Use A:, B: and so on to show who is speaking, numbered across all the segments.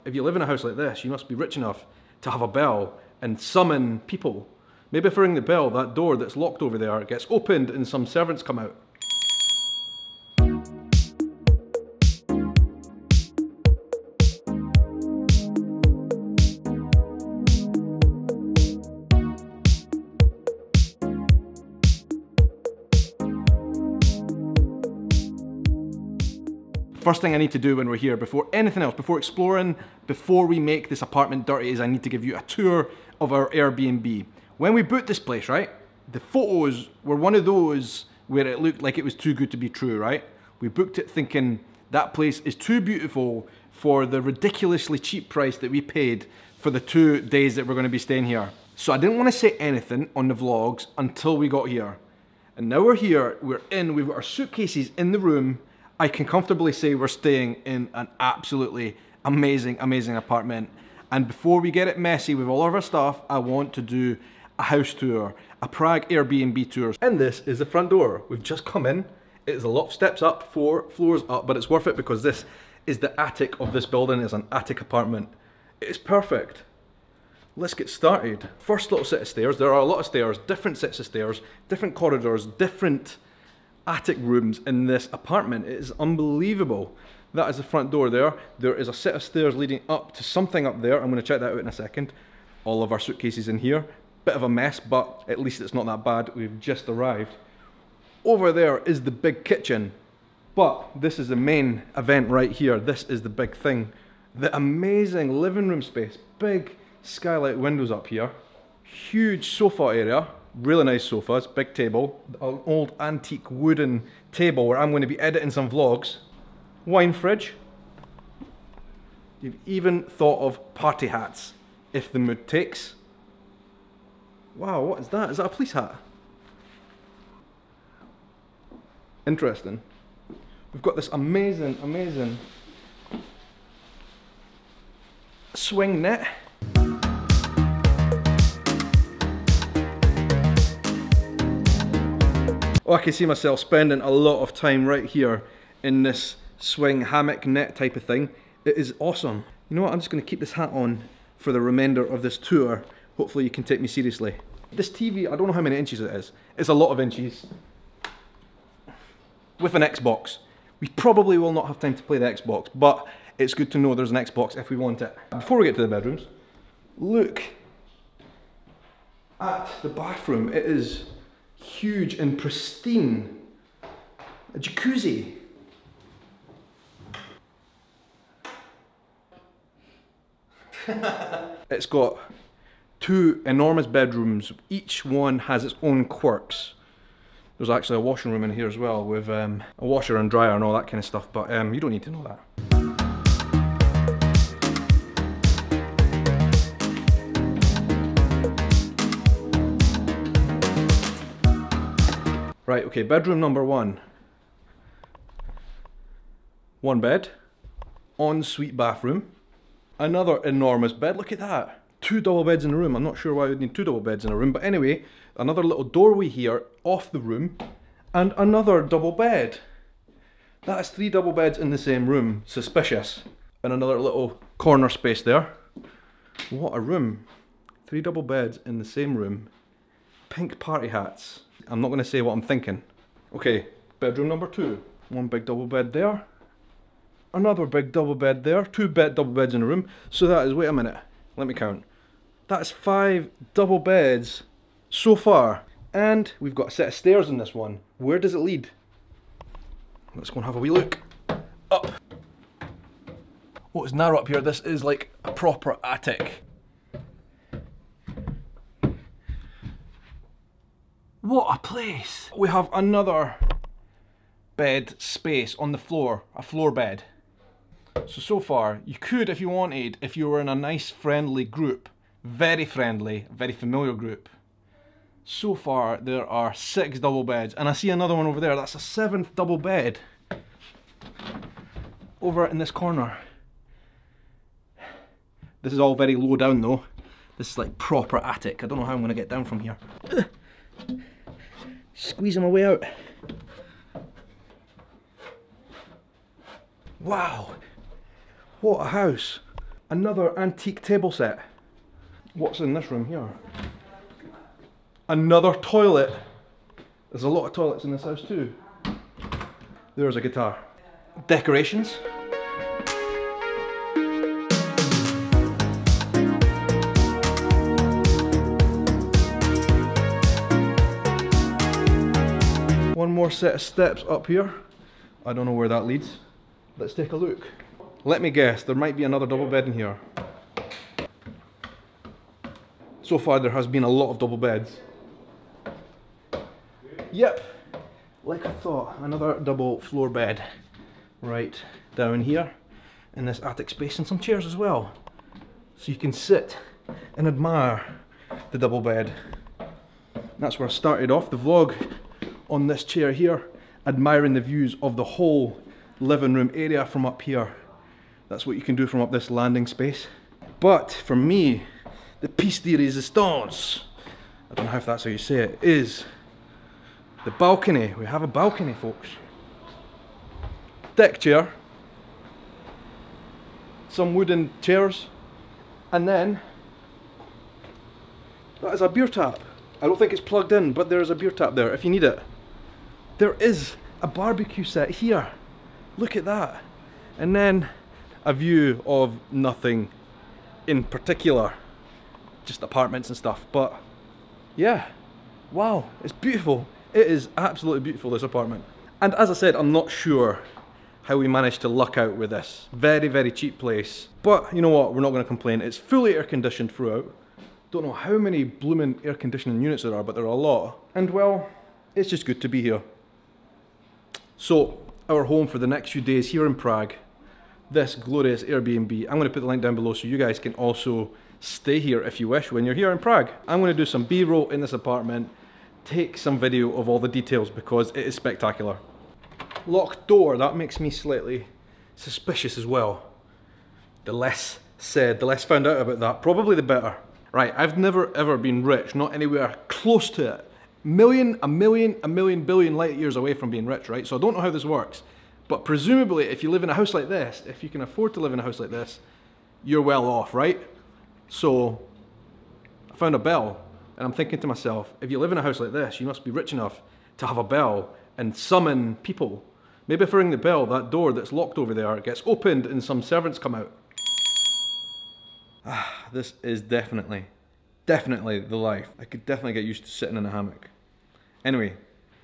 A: If you live in a house like this, you must be rich enough to have a bell and summon people. Maybe if I ring the bell, that door that's locked over there gets opened and some servants come out. First thing I need to do when we're here, before anything else, before exploring, before we make this apartment dirty, is I need to give you a tour of our Airbnb. When we booked this place, right, the photos were one of those where it looked like it was too good to be true, right? We booked it thinking that place is too beautiful for the ridiculously cheap price that we paid for the 2 days that we're going to be staying here. So I didn't want to say anything on the vlogs until we got here. And now we're here, we've got our suitcases in the room. I can comfortably say we're staying in an absolutely amazing, amazing apartment. And before we get it messy with all of our stuff, I want to do a house tour, a Prague Airbnb tour. And this is the front door. We've just come in. It is a lot of steps up, 4 floors up, but it's worth it because this is the attic of this building. It's an attic apartment. It's perfect. Let's get started. First little set of stairs. There are a lot of stairs, different sets of stairs, different corridors, different attic rooms in this apartment. It is unbelievable. That is the front door there. There is a set of stairs leading up to something up there. I'm going to check that out in a second. All of our suitcases in here. Bit of a mess, but at least it's not that bad. We've just arrived. Over there is the big kitchen. But this is the main event right here. This is the big thing. The amazing living room space. Big skylight windows up here. Huge sofa area. Really nice sofas, big table, an old antique wooden table where I'm going to be editing some vlogs. Wine fridge. You've even thought of party hats, if the mood takes. Wow, what is that? Is that a police hat? Interesting. We've got this amazing, amazing swing net. Oh, I can see myself spending a lot of time right here in this swing hammock net type of thing. It is awesome. You know what, I'm just going to keep this hat on for the remainder of this tour. Hopefully you can take me seriously. This TV, I don't know how many inches it is. It's a lot of inches. With an Xbox. We probably will not have time to play the Xbox, but it's good to know there's an Xbox if we want it. Before we get to the bedrooms, look at the bathroom. It is huge and pristine. A jacuzzi. It's got 2 enormous bedrooms. Each one has its own quirks. There's actually a washing room in here as well with a washer and dryer and all that kind of stuff, but you don't need to know that. Right, okay, bedroom number 1. 1 bed, ensuite bathroom, another enormous bed, look at that. 2 double beds in a room. I'm not sure why we'd need 2 double beds in a room, but anyway, another little doorway here off the room, and another double bed. That is 3 double beds in the same room. Suspicious. And another little corner space there. What a room. 3 double beds in the same room. Pink party hats. I'm not going to say what I'm thinking. Okay, bedroom number 2. 1 big double bed there. Another big double bed there. 2 double beds in a room. So that is, wait a minute, let me count. That's 5 double beds so far. And we've got a set of stairs in this one. Where does it lead? Let's go and have a wee look. Up. Oh, it's narrow up here. This is like a proper attic. What a place! We have another bed space on the floor, a floor bed. So far, you could, if you wanted, if you were in a nice friendly group, very friendly, very familiar group. So far, there are 6 double beds, and I see another one over there, that's a 7th double bed. Over in this corner. This is all very low down though. This is like proper attic. I don't know how I'm gonna get down from here. Squeezing my way out. Wow, what a house. Another antique table set. What's in this room here? Another toilet. There's a lot of toilets in this house too. There's a guitar. Decorations. One more set of steps up here. I don't know where that leads. Let's take a look. Let me guess, there might be another double bed in here. So far there has been a lot of double beds. Yep, like I thought, another double floor bed right down here in this attic space, and some chairs as well. So you can sit and admire the double bed. That's where I started off the vlog, on this chair here, admiring the views of the whole living room area from up here. That's what you can do from up this landing space. But for me, the piece de resistance, I don't know if that's how you say it, is the balcony. We have a balcony, folks. Deck chair, some wooden chairs, and then that is a beer tap. I don't think it's plugged in, but there is a beer tap there if you need it. There is a barbecue set here. Look at that. And then a view of nothing in particular, just apartments and stuff. But yeah, wow, it's beautiful. It is absolutely beautiful, this apartment. And as I said, I'm not sure how we managed to luck out with this. Very, very cheap place. But you know what, we're not going to complain. It's fully air conditioned throughout. Don't know how many blooming air conditioning units there are, but there are a lot. And well, it's just good to be here. So, our home for the next few days here in Prague, this glorious Airbnb. I'm going to put the link down below so you guys can also stay here if you wish when you're here in Prague. I'm going to do some B-roll in this apartment, take some video of all the details because it is spectacular. Locked door, that makes me slightly suspicious as well. The less said, the less found out about that, probably the better. Right, I've never ever been rich, not anywhere close to it. A million billion light years away from being rich, right? So I don't know how this works. But presumably, if you live in a house like this, if you can afford to live in a house like this, you're well off, right? So I found a bell, and I'm thinking to myself, if you live in a house like this, you must be rich enough to have a bell and summon people. Maybe if I ring the bell, that door that's locked over there gets opened and some servants come out. Ah, this is definitely the life. I could definitely get used to sitting in a hammock. Anyway,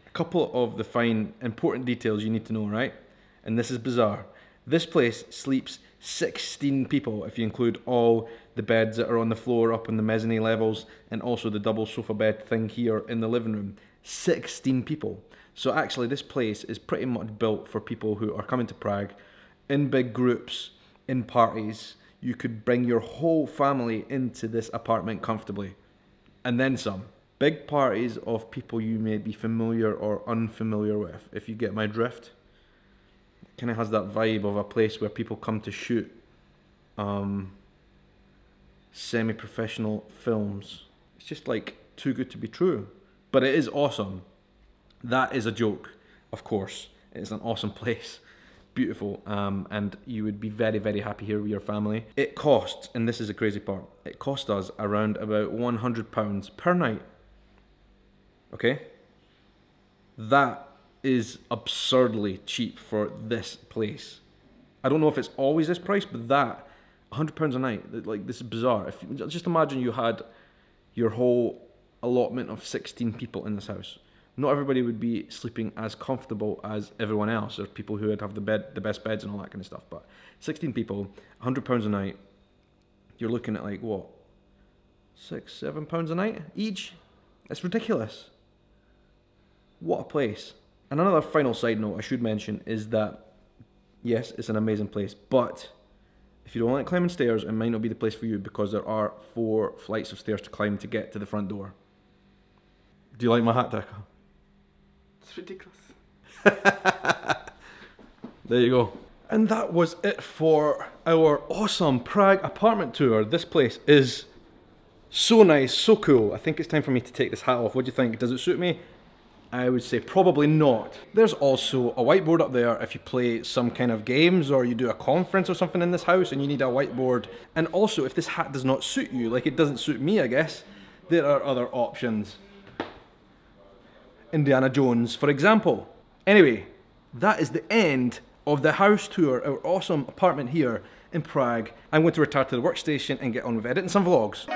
A: a couple of the fine, important details you need to know, right? And this is bizarre. This place sleeps 16 people if you include all the beds that are on the floor up in the mezzanine levels and also the double sofa bed thing here in the living room. 16 people. So actually this place is pretty much built for people who are coming to Prague in big groups, in parties. You could bring your whole family into this apartment comfortably. And then some. Big parties of people you may be familiar or unfamiliar with, if you get my drift. It kind of has that vibe of a place where people come to shoot semi-professional films. It's just like too good to be true. But it is awesome. That is a joke, of course. It's an awesome place. Beautiful, and you would be very, very happy here with your family. It costs, and this is the crazy part, it cost us around about £100 per night. Okay? That is absurdly cheap for this place. I don't know if it's always this price, but that, £100 a night, like, this is bizarre. If just imagine you had your whole allotment of 16 people in this house. Not everybody would be sleeping as comfortable as everyone else. There's people who would have the best beds and all that kind of stuff. But 16 people, £100 a night, you're looking at like what, £6-7 a night each? It's ridiculous. What a place. And another final side note I should mention is that yes, it's an amazing place, but if you don't like climbing stairs, it might not be the place for you because there are 4 flights of stairs to climb to get to the front door. Do you like my hat deco? It's ridiculous. There you go. And that was it for our awesome Prague apartment tour. This place is so nice, so cool. I think it's time for me to take this hat off. What do you think? Does it suit me? I would say probably not. There's also a whiteboard up there if you play some kind of games or you do a conference or something in this house and you need a whiteboard. And also if this hat does not suit you, like it doesn't suit me I guess, there are other options. Indiana Jones, for example. Anyway, that is the end of the house tour, our awesome apartment here in Prague. I'm going to retire to the workstation and get on with editing some vlogs.